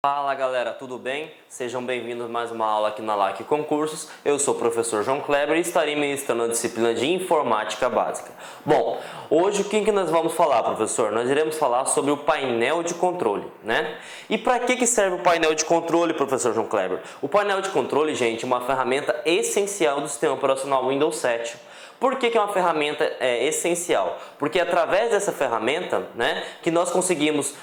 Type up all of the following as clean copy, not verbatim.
Fala galera, tudo bem? Sejam bem-vindos a mais uma aula aqui na LAC Concursos. Eu sou o professor João Kleber e estarei ministrando a disciplina de Informática Básica. Bom, hoje o que nós vamos falar, professor? Nós iremos falar sobre o painel de controle, né? E para que serve o painel de controle, professor João Kleber? O painel de controle, gente, é uma ferramenta essencial do sistema operacional Windows 7. Por que é uma ferramenta essencial? Porque é através dessa ferramenta, né, que nós conseguimos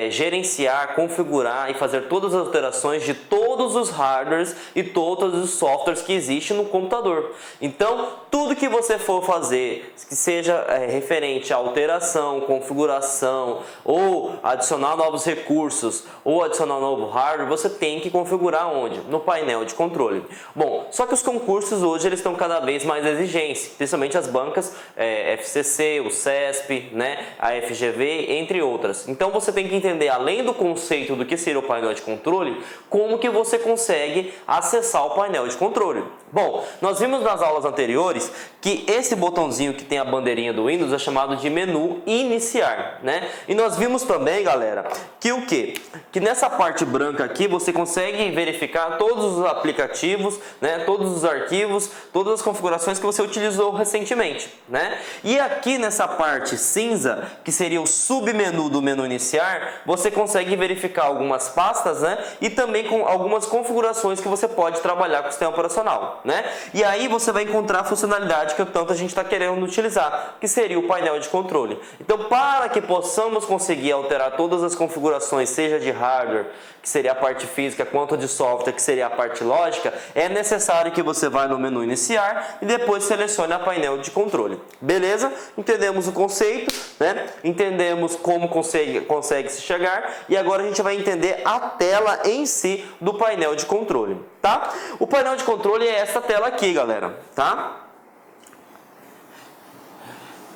gerenciar, configurar e fazer todas as alterações de todos os hardwares e todos os softwares que existem no computador. Então, tudo que você for fazer, que seja referente à alteração, configuração, ou adicionar novos recursos, ou adicionar novo hardware, você tem que configurar onde? No painel de controle. Bom, só que os concursos hoje eles estão cada vez mais exigentes, principalmente as bancas FCC, o CESP, né, a FGV, entre outras. Então você tem que entender, além do conceito do que seria o painel de controle, como que você consegue acessar o painel de controle. Bom, nós vimos nas aulas anteriores que esse botãozinho que tem a bandeirinha do Windows é chamado de menu iniciar, né? E nós vimos também, galera, que o quê? Que nessa parte branca aqui você consegue verificar todos os aplicativos, né? Todos os arquivos, todas as configurações que você utilizou recentemente, né? E aqui nessa parte cinza, que seria o submenu do menu iniciar, você consegue verificar algumas pastas, né? E também com algumas configurações que você pode trabalhar com o sistema operacional, né? E aí você vai encontrar a funcionalidade que tanto a gente está querendo utilizar, que seria o painel de controle. Então, para que possamos conseguir alterar todas as configurações, seja de hardware, que seria a parte física, quanto de software, que seria a parte lógica, é necessário que você vá no menu iniciar e depois selecione a painel de controle. Beleza? Entendemos o conceito, né? Entendemos como consegue se chegar e agora a gente vai entender a tela em si do painel de controle, tá? O painel de controle é essa tela aqui, galera, tá?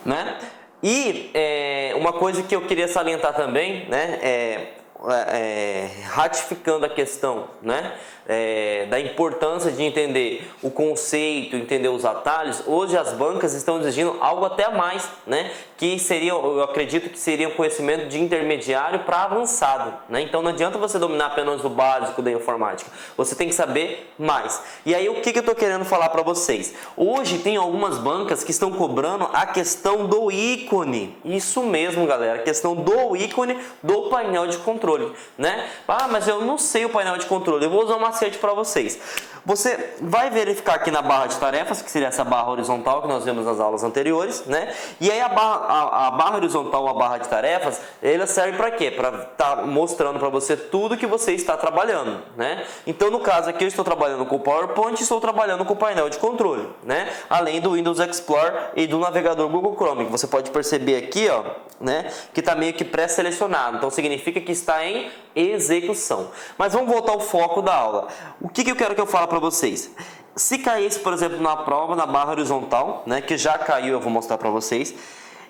Né? E uma coisa que eu queria salientar também, né, ratificando a questão, né, da importância de entender o conceito, entender os atalhos. Hoje as bancas estão exigindo algo até a mais, né, que seria, eu acredito que seria um conhecimento de intermediário para avançado, né? Então não adianta você dominar apenas o básico da informática, você tem que saber mais. E aí o que eu estou querendo falar para vocês? Hoje tem algumas bancas que estão cobrando a questão do ícone, isso mesmo, galera, a questão do ícone do painel de controle, né? Ah, mas eu não sei o painel de controle, eu vou usar um macete para vocês. Você vai verificar aqui na barra de tarefas, que seria essa barra horizontal que nós vimos nas aulas anteriores, né? E aí a barra horizontal, a barra de tarefas, ela serve para quê? Para estar mostrando para você tudo que você está trabalhando, né? Então, no caso aqui, eu estou trabalhando com o PowerPoint e estou trabalhando com o painel de controle, né? Além do Windows Explorer e do navegador Google Chrome, que você pode perceber aqui, ó, né? Que está meio que pré-selecionado. Então, significa que está em execução. Mas vamos voltar ao foco da aula. O que eu quero que eu fale para vocês? Se caísse, por exemplo, na prova, na barra horizontal, né, que já caiu, eu vou mostrar para vocês,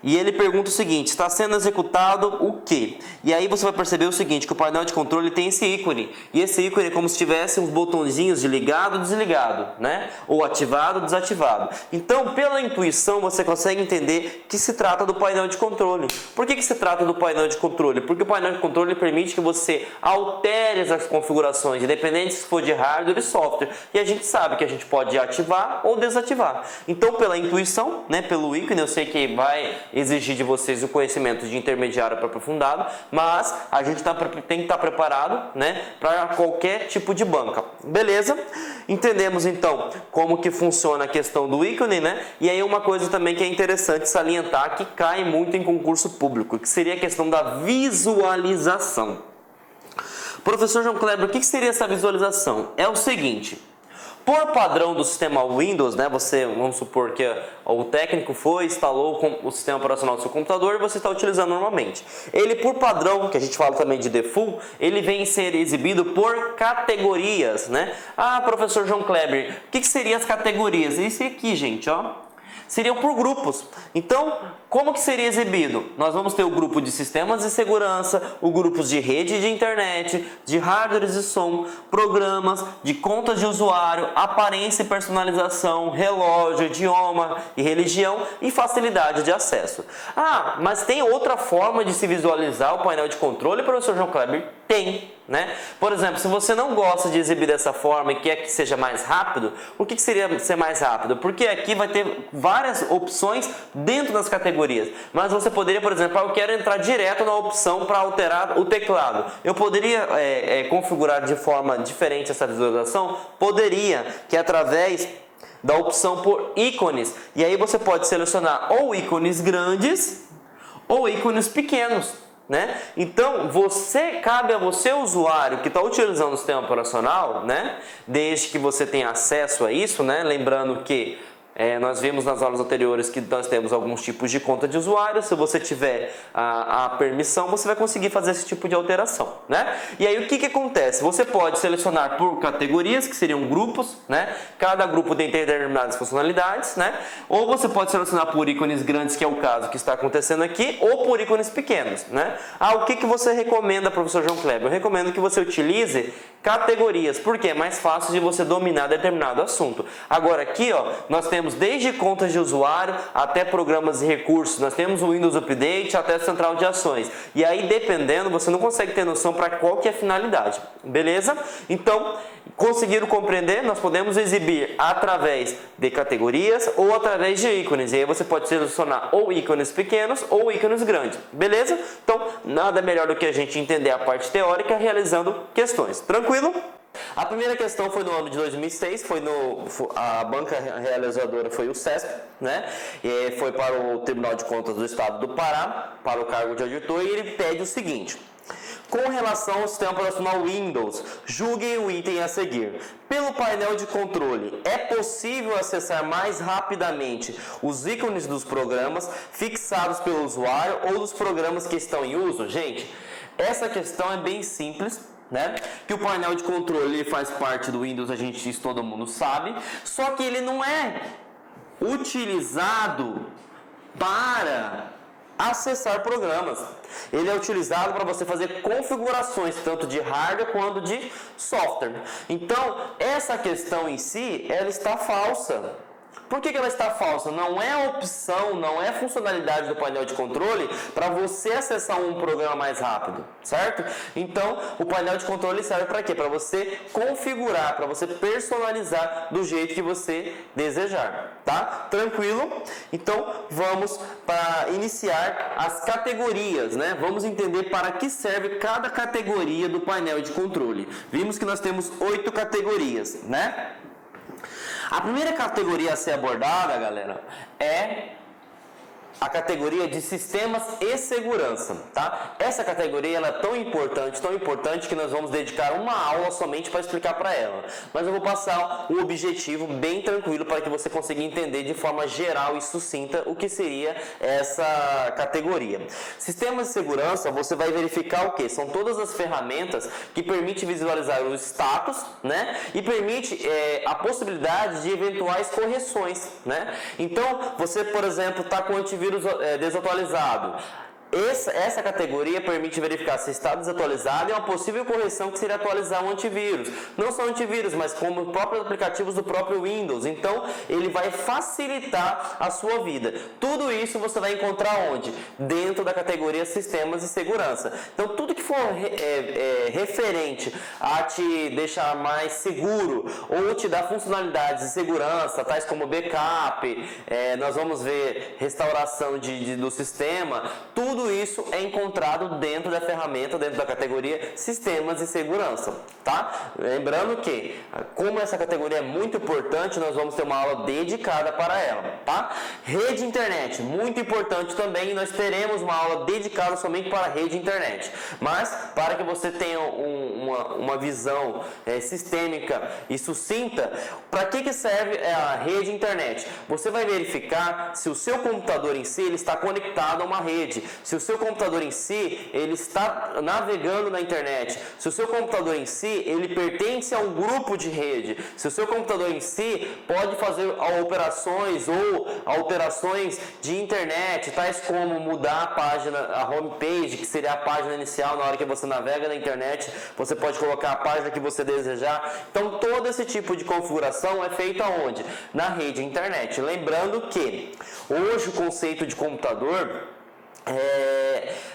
e ele pergunta o seguinte: está sendo executado o quê? E aí você vai perceber o seguinte, que o painel de controle tem esse ícone. E esse ícone é como se tivesse uns botõezinhos de ligado, desligado, né? Ou ativado, desativado. Então, pela intuição, você consegue entender que se trata do painel de controle. Por que se trata do painel de controle? Porque o painel de controle permite que você altere as configurações, independente se for de hardware e software. E a gente sabe que a gente pode ativar ou desativar. Então, pela intuição, né, pelo ícone, eu sei que vai exigir de vocês o conhecimento de intermediário para aprofundado, mas a gente tem que estar preparado, né, para qualquer tipo de banca. Beleza? Entendemos então como que funciona a questão do ícone, né? E aí uma coisa também que é interessante salientar, que cai muito em concurso público, que seria a questão da visualização. Professor João Kleber, o que seria essa visualização? É o seguinte: por padrão do sistema Windows, né, vamos supor que o técnico instalou o sistema operacional do seu computador e você está utilizando normalmente. Ele, por padrão, que a gente fala também de default, ele vem ser exibido por categorias, né? Ah, professor João Kleber, o que seriam as categorias? Isso aqui, gente, ó. Seriam por grupos. Então, Como que seria exibido? Nós vamos ter o grupo de sistemas de segurança, o grupo de rede de internet, de hardware de som, programas, de contas de usuário, aparência e personalização, relógio, idioma e religião e facilidade de acesso. Ah, mas tem outra forma de se visualizar o painel de controle, professor João Kleber? Tem, né? Por exemplo, se você não gosta de exibir dessa forma e quer que seja mais rápido, o que seria ser mais rápido? Porque aqui vai ter várias opções dentro das categorias, mas você poderia, por exemplo, eu quero entrar direto na opção para alterar o teclado. Eu poderia configurar de forma diferente essa visualização? Poderia, que é através da opção por ícones, e aí você pode selecionar ou ícones grandes ou ícones pequenos. Né? Então, cabe a você, usuário que está utilizando o sistema operacional, né? Desde que você tenha acesso a isso, né? Lembrando que nós vimos nas aulas anteriores que nós temos alguns tipos de conta de usuário. Se você tiver a permissão, você vai conseguir fazer esse tipo de alteração, né? E aí o que acontece? Você pode selecionar por categorias, que seriam grupos, né? Cada grupo tem determinadas funcionalidades, né? Ou você pode selecionar por ícones grandes, que é o caso que está acontecendo aqui, ou por ícones pequenos, né? O que você recomenda, professor João Kleber? Eu recomendo que você utilize categorias, porque é mais fácil de você dominar determinado assunto. Agora aqui, ó, nós temos desde contas de usuário até programas e recursos, nós temos o Windows Update até a central de ações. E aí, dependendo, você não consegue ter noção para qual que é a finalidade, beleza? Então, conseguiram compreender? Nós podemos exibir através de categorias ou através de ícones. E aí você pode selecionar ou ícones pequenos ou ícones grandes, beleza? Então, nada melhor do que a gente entender a parte teórica realizando questões. Tranquilo? A primeira questão foi no ano de 2006, a banca realizadora foi o CESP, né? E foi para o Tribunal de Contas do Estado do Pará, para o cargo de auditor, e ele pede o seguinte: com relação ao sistema operacional Windows, julguem o item a seguir. Pelo painel de controle, é possível acessar mais rapidamente os ícones dos programas fixados pelo usuário ou dos programas que estão em uso? Gente, essa questão é bem simples, né? Que o painel de controle faz parte do Windows, isso todo mundo sabe, só que ele não é utilizado para acessar programas. Ele é utilizado para você fazer configurações tanto de hardware quanto de software. Então, essa questão em si, ela está falsa. Por que ela está falsa? Não é opção, não é funcionalidade do painel de controle para você acessar um programa mais rápido, certo? Então, o painel de controle serve para quê? Para você configurar, para você personalizar do jeito que você desejar, tá? Tranquilo? Então, vamos para iniciar as categorias, né? Vamos entender para que serve cada categoria do painel de controle. Vimos que nós temos 8 categorias, né? A primeira categoria a ser abordada, galera, é a categoria de sistemas e segurança, tá? Essa categoria ela é tão importante que nós vamos dedicar uma aula somente para explicar para ela. Mas eu vou passar um objetivo bem tranquilo para que você consiga entender de forma geral e sucinta o que seria essa categoria. Sistemas de segurança, você vai verificar o que? São todas as ferramentas que permitem visualizar o status, né? E permite a possibilidade de eventuais correções, né? Então, você, por exemplo, está com o antivírus desatualizado. Essa categoria permite verificar se está desatualizado e uma possível correção que seria atualizar o antivírus. Não só o antivírus, mas como os próprios aplicativos do próprio Windows. Então, ele vai facilitar a sua vida. Tudo isso você vai encontrar onde? Dentro da categoria Sistemas de Segurança. Então, tudo que for referente a te deixar mais seguro ou te dar funcionalidades de segurança, tais como backup, nós vamos ver restauração do sistema, tudo isso é encontrado dentro da ferramenta, dentro da categoria Sistemas de Segurança, tá? Lembrando que, como essa categoria é muito importante, nós vamos ter uma aula dedicada para ela, tá? Rede de internet, muito importante também, e nós teremos uma aula dedicada somente para a rede de internet. Mas, para que você tenha uma visão sistêmica e sucinta, para que serve a rede internet? Você vai verificar se o seu computador em si ele está conectado a uma rede, se o seu computador em si ele está navegando na internet, se o seu computador em si ele pertence a um grupo de rede, se o seu computador em si pode fazer operações ou alterações de internet, tais como mudar a página, a homepage, que seria a página inicial na hora que você navega na internet, você pode colocar a página que você desejar. Então todo esse tipo de configuração é feito aonde? Na rede internet. Lembrando que hoje o conceito de computador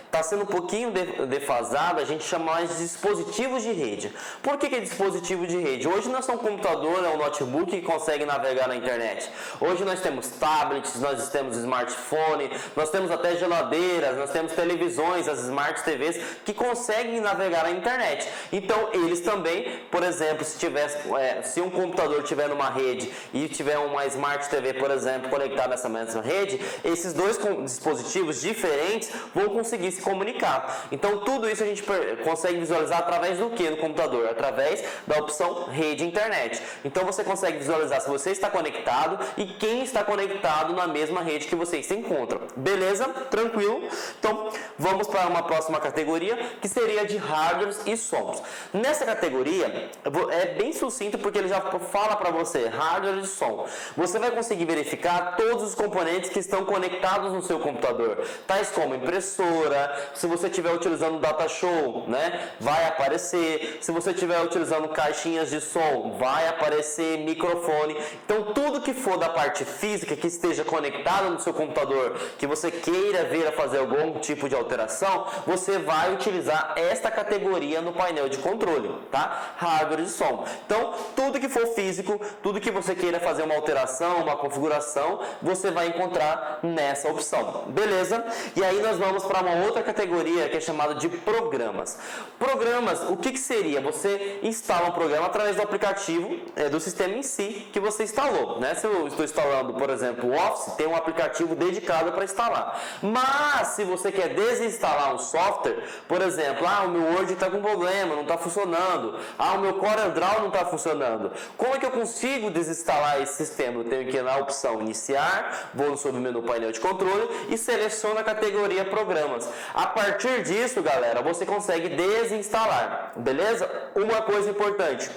está sendo um pouquinho defasado, a gente chama mais de dispositivos de rede. Por que é dispositivo de rede? Hoje não é só um computador, é um notebook que consegue navegar na internet. Hoje nós temos tablets, nós temos smartphone, nós temos até geladeiras, nós temos televisões, as smart TVs que conseguem navegar na internet. Então eles também, por exemplo, se um computador tiver numa rede e tiver uma smart TV, por exemplo, conectada nessa mesma rede, esses dois dispositivos diferentes vão conseguir se comunicar. Então tudo isso a gente consegue visualizar através do que no computador? Através da opção rede internet. Então você consegue visualizar se você está conectado e quem está conectado na mesma rede que vocês se encontram. Beleza? Tranquilo? Então vamos para uma próxima categoria que seria de hardwares e sons. Nessa categoria é bem sucinto porque ele já fala para você hardware e som. Você vai conseguir verificar todos os componentes que estão conectados no seu computador, tais como impressora. Se você estiver utilizando data show, né, vai aparecer. Se você estiver utilizando caixinhas de som, vai aparecer microfone. Então tudo que for da parte física que esteja conectado no seu computador, que você queira vir a fazer algum tipo de alteração, você vai utilizar esta categoria no painel de controle, tá? Hardware e som. Então tudo que for físico, tudo que você queira fazer uma alteração, uma configuração, você vai encontrar nessa opção. Beleza? E aí nós vamos para uma outra categoria que é chamada de programas. Programas, o que seria? Você instala um programa através do aplicativo do sistema em si que você instalou, né? Se eu estou instalando, por exemplo, o Office, tem um aplicativo dedicado para instalar. Mas se você quer desinstalar um software, por exemplo, o meu Word está com problema, não está funcionando, o meu CorelDRAW não está funcionando, como é que eu consigo desinstalar esse sistema? Eu tenho que ir na opção iniciar, vou no submenu painel de controle e seleciono a categoria programas. A partir disso, galera, você consegue desinstalar, beleza? Uma coisa importante: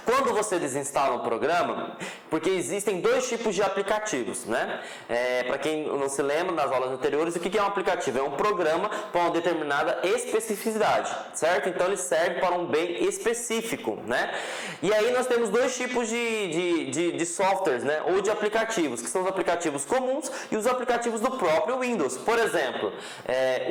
quando você desinstala um programa, porque existem dois tipos de aplicativos, né? Para quem não se lembra das aulas anteriores, o que é um aplicativo? É um programa para uma determinada especificidade, certo? Então ele serve para um bem específico, né? E aí nós temos dois tipos de softwares, né? Ou de aplicativos, que são os aplicativos comuns e os aplicativos do próprio Windows. Por exemplo,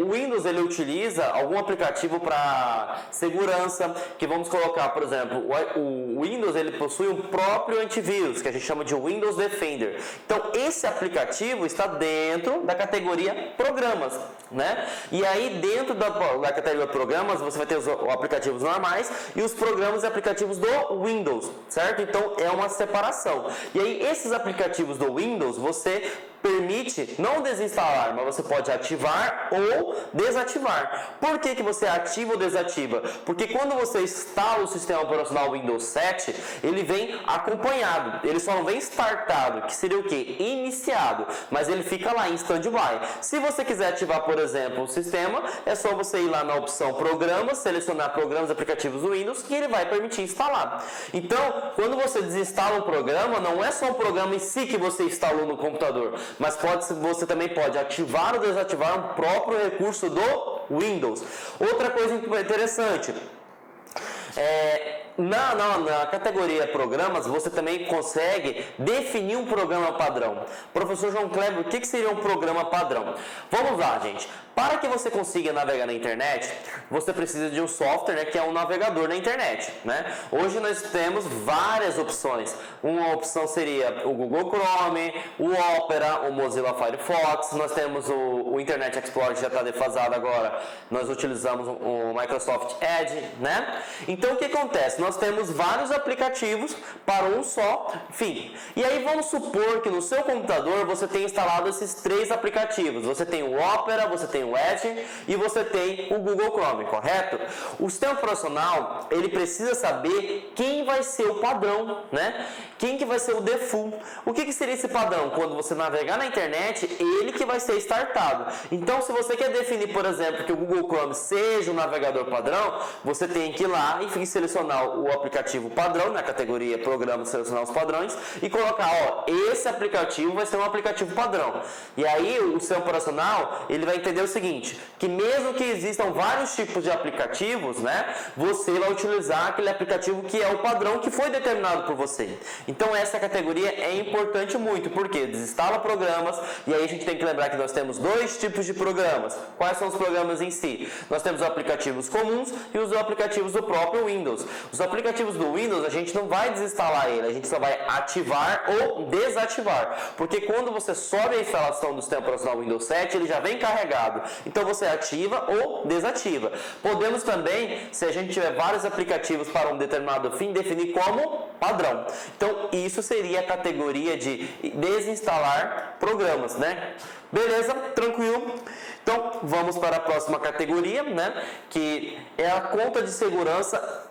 o Windows ele utiliza algum aplicativo para segurança, que vamos colocar, por exemplo, o Windows ele possui um próprio antivírus, que a gente chama de Windows Defender. Então esse aplicativo está dentro da categoria programas, né? E aí dentro da categoria programas você vai ter os aplicativos normais e os programas e aplicativos do Windows, certo? Então é uma separação. E aí esses aplicativos do Windows você permite não desinstalar, mas você pode ativar ou desativar. Por que você ativa ou desativa? Porque quando você instala o sistema operacional Windows 7, ele vem acompanhado, ele só não vem startado, que seria o que? Iniciado, mas ele fica lá em stand-by. Se você quiser ativar, por exemplo, o sistema, é só você ir lá na opção programas, selecionar programas e aplicativos do Windows, que ele vai permitir instalar. Então, quando você desinstala um programa, não é só o programa em si que você instalou no computador, mas você também pode ativar ou desativar um próprio recurso do Windows. Outra coisa interessante, na categoria programas, você também consegue definir um programa padrão. Professor João Kleber, o que seria um programa padrão? Vamos lá, gente. Para que você consiga navegar na internet, você precisa de um software, né, que é um navegador na internet, né? Hoje nós temos várias opções. Uma opção seria o Google Chrome, o Opera, o Mozilla Firefox. Nós temos o Internet Explorer, que já está defasado agora. Nós utilizamos o Microsoft Edge, né? Então o que acontece? Nós temos vários aplicativos para um só fim. E aí vamos supor que no seu computador você tenha instalado esses três aplicativos. Você tem o Opera, você tem tem o Edge e você tem o Google Chrome, correto? O sistema operacional, ele precisa saber quem vai ser o padrão, né? Quem que vai ser o default. O que seria esse padrão? Quando você navegar na internet, ele que vai ser startado. Então, se você quer definir, por exemplo, que o Google Chrome seja um navegador padrão, você tem que ir lá e selecionar o aplicativo padrão, na categoria Programa, selecionar os padrões e colocar, ó, esse aplicativo vai ser um aplicativo padrão. E aí, o seu operacional, ele vai entender o seguinte, que mesmo que existam vários tipos de aplicativos, né, você vai utilizar aquele aplicativo que é o padrão que foi determinado por você. Então essa categoria é importante muito, porque desinstala programas, e aí a gente tem que lembrar que nós temos dois tipos de programas. Quais são os programas em si? Nós temos os aplicativos comuns e os aplicativos do próprio Windows. Os aplicativos do Windows a gente não vai desinstalar ele, a gente só vai ativar ou desativar, porque quando você sobe a instalação do sistema operacional Windows 7, ele já vem carregado, então você ativa ou desativa. Podemos também, se a gente tiver vários aplicativos para um determinado fim, definir como padrão. Então isso seria a categoria de desinstalar programas, né? Beleza? Tranquilo? Então vamos para a próxima categoria, né? Que é a conta de segurança,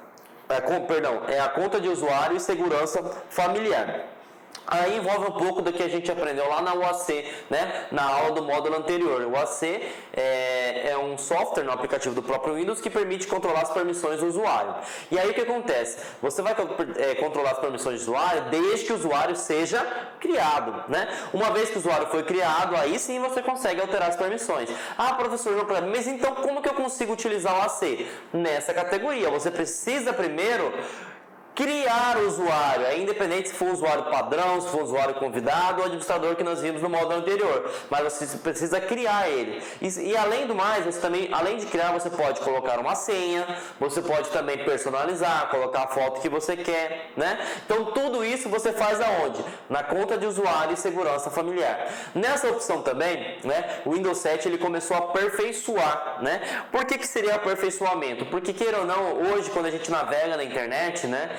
é a conta de usuário e segurança familiar. Aí envolve um pouco do que a gente aprendeu lá na UAC, né? Na aula do módulo anterior. O UAC é um software no aplicativo do próprio Windows que permite controlar as permissões do usuário. E aí o que acontece? Você vai controlar as permissões do usuário desde que o usuário seja criado, né? Uma vez que o usuário foi criado, aí sim você consegue alterar as permissões. Ah, professor, mas então como que eu consigo utilizar o UAC? Nessa categoria, você precisa primeiro criar o usuário, independente se for um usuário padrão, se for um usuário convidado ou administrador que nós vimos no módulo anterior, mas você precisa criar ele. E além do mais, você também, além de criar, você pode colocar uma senha, você pode também personalizar, colocar a foto que você quer, né? Então tudo isso você faz aonde? Na conta de usuário e segurança familiar. Nessa opção também, né, o Windows 7 ele começou a aperfeiçoar, né? Por que seria aperfeiçoamento? Porque queira ou não, hoje quando a gente navega na internet, né,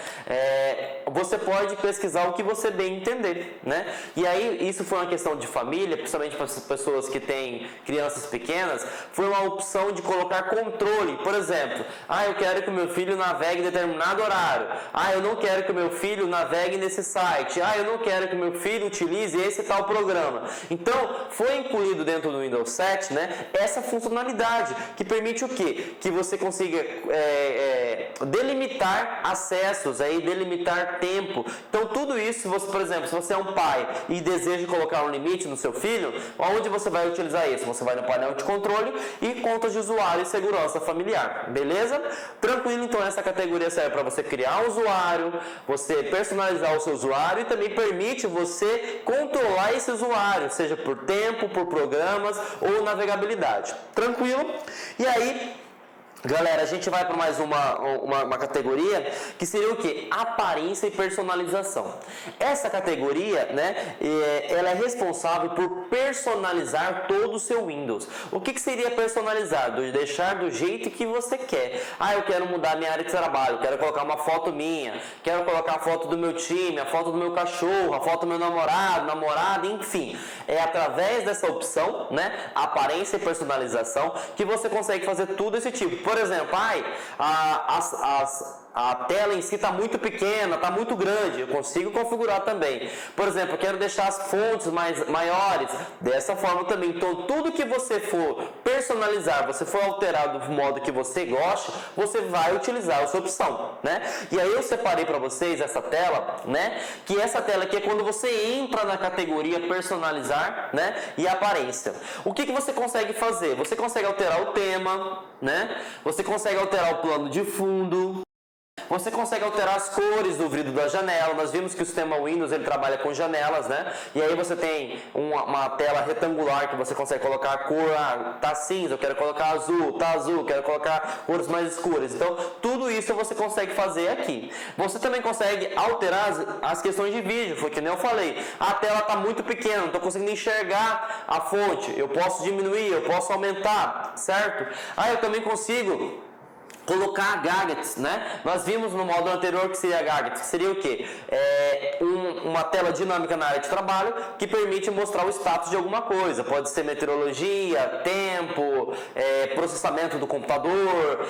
você pode pesquisar o que você bem entender, né? E aí isso foi uma questão de família, principalmente para as pessoas que têm crianças pequenas, foi uma opção de colocar controle. Por exemplo, eu quero que o meu filho navegue em determinado horário. Eu não quero que o meu filho navegue nesse site. Eu não quero que o meu filho utilize esse tal programa. Então, foi incluído dentro do Windows 7, né, essa funcionalidade que permite o quê? Que você consiga delimitar acessos, delimitar tempo. Então tudo isso, por exemplo, se você é um pai e deseja colocar um limite no seu filho, onde você vai utilizar isso? Você vai no painel de controle e contas de usuário e segurança familiar, beleza? Tranquilo, então essa categoria serve para você criar um usuário, você personalizar o seu usuário e também permite você controlar esse usuário, seja por tempo, por programas ou navegabilidade. Tranquilo? E aí, galera, a gente vai para mais uma categoria que seria o que? Aparência e personalização. Essa categoria, né, ela é responsável por personalizar todo o seu Windows. O que seria personalizar? Deixar do jeito que você quer. Eu quero mudar minha área de trabalho, quero colocar uma foto minha, quero colocar a foto do meu time, a foto do meu cachorro, a foto do meu namorado, namorada, enfim. É através dessa opção, né, aparência e personalização, que você consegue fazer tudo esse tipo. Por exemplo, a tela em si está muito pequena, está muito grande, eu consigo configurar também. Por exemplo, eu quero deixar as fontes maiores, dessa forma também. Então, tudo que você for personalizar, você for alterar do modo que você gosta, você vai utilizar essa opção, né? E aí eu separei para vocês essa tela, né? Que essa tela aqui é quando você entra na categoria personalizar, né? E aparência. O que você consegue fazer? Você consegue alterar o tema, né? Você consegue alterar o plano de fundo. Você consegue alterar as cores do vidro da janela. Nós vimos que o sistema Windows ele trabalha com janelas, né? E aí você tem uma tela retangular que você consegue colocar a cor, tá cinza, eu quero colocar azul, tá azul, eu quero colocar cores mais escuras. Então, tudo isso você consegue fazer aqui. Você também consegue alterar as questões de vídeo, foi que nem eu falei. A tela está muito pequena, não estou conseguindo enxergar a fonte. Eu posso diminuir, eu posso aumentar, certo? Eu também consigo colocar gadgets, né? Nós vimos no módulo anterior que seria gadgets, que seria o quê? Uma tela dinâmica na área de trabalho que permite mostrar o status de alguma coisa. Pode ser meteorologia, tempo, processamento do computador,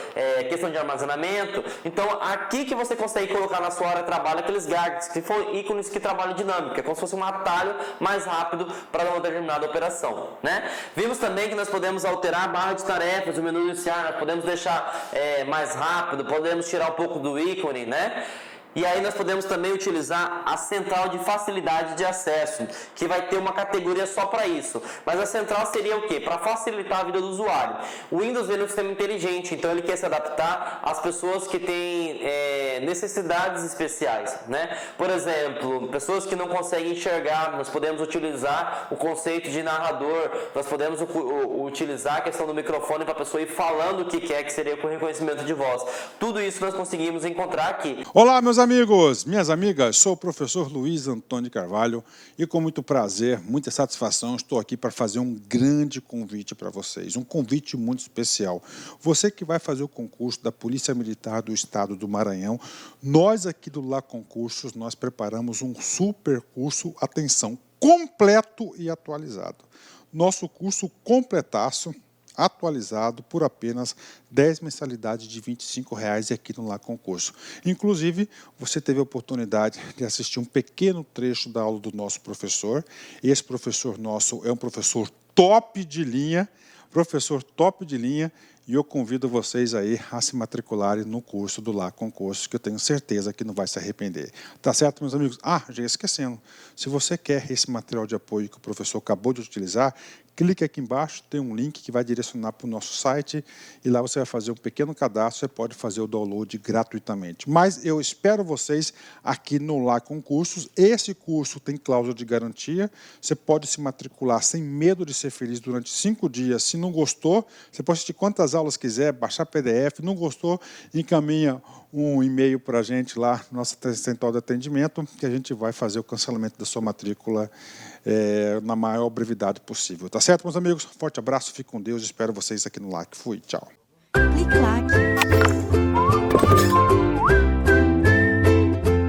questão de armazenamento. Então, aqui que você consegue colocar na sua área de trabalho aqueles gadgets, que são ícones que trabalham dinâmica, é como se fosse um atalho mais rápido para uma determinada operação, né? Vimos também que nós podemos alterar a barra de tarefas, o menu iniciar, nós podemos deixar mais rápido, podemos tirar um pouco do ícone, né? E aí nós podemos também utilizar a central de facilidade de acesso, que vai ter uma categoria só para isso. Mas a central seria o quê? Para facilitar a vida do usuário. O Windows é um sistema inteligente, então ele quer se adaptar às pessoas que têm necessidades especiais, né? Por exemplo, pessoas que não conseguem enxergar, nós podemos utilizar o conceito de narrador, nós podemos utilizar a questão do microfone para a pessoa ir falando o que quer, que seria com reconhecimento de voz. Tudo isso nós conseguimos encontrar aqui. Olá, meus amigos, minhas amigas, sou o professor Luiz Antônio Carvalho e com muito prazer, muita satisfação, estou aqui para fazer um grande convite para vocês, um convite muito especial. Você que vai fazer o concurso da Polícia Militar do Estado do Maranhão, nós aqui do Lá Concursos, nós preparamos um super curso, atenção, completo e atualizado. Nosso curso completaço, atualizado por apenas 10 mensalidades de R$ 25,00 aqui no Lá Concurso. Inclusive, você teve a oportunidade de assistir um pequeno trecho da aula do nosso professor. Esse professor nosso é um professor top de linha, e eu convido vocês aí a se matricularem no curso do Lá Concurso, que eu tenho certeza que não vai se arrepender. Tá certo, meus amigos? Já esquecendo, se você quer esse material de apoio que o professor acabou de utilizar, clique aqui embaixo, tem um link que vai direcionar para o nosso site e lá você vai fazer um pequeno cadastro, você pode fazer o download gratuitamente. Mas eu espero vocês aqui no Lá Concursos. Esse curso tem cláusula de garantia, você pode se matricular sem medo de ser feliz durante 5 dias. Se não gostou, você pode assistir quantas aulas quiser, baixar PDF, não gostou, encaminha um e-mail para a gente lá, nossa central de atendimento, que a gente vai fazer o cancelamento da sua matrícula na maior brevidade possível. Tá certo, meus amigos? Forte abraço, fique com Deus, espero vocês aqui no LAC. Fui, tchau. Clique LAC.